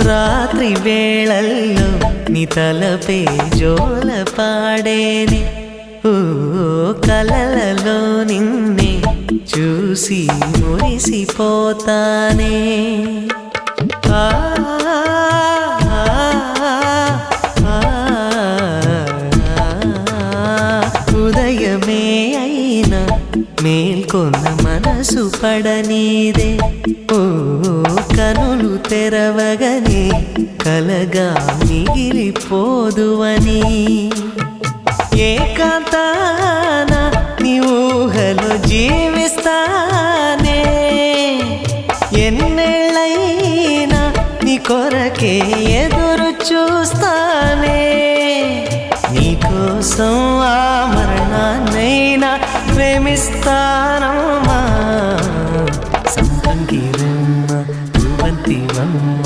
రాత్రి వేళల్లో నీ తలపే జోల పాడేనే ఓ కలలలో నిన్నే చూసి మురిసిపోతానే ఆ ఉదయమే అయినా మేల్కొన్న మనసు పడనీదే ఓ కనులు తెరవగనే కలగా మిగిలిపోదువని ఏకాంతాన నీ ఊహలో జీవిస్తానే ఎన్నేళ్ళైనా నీ కొరకే ఎదురు చూస్తానే నీకోసం ఆ మరణాన్నైనా ప్రేమిస్తానమ్మా సంపంగిరమ్మ రువంతివమ్మ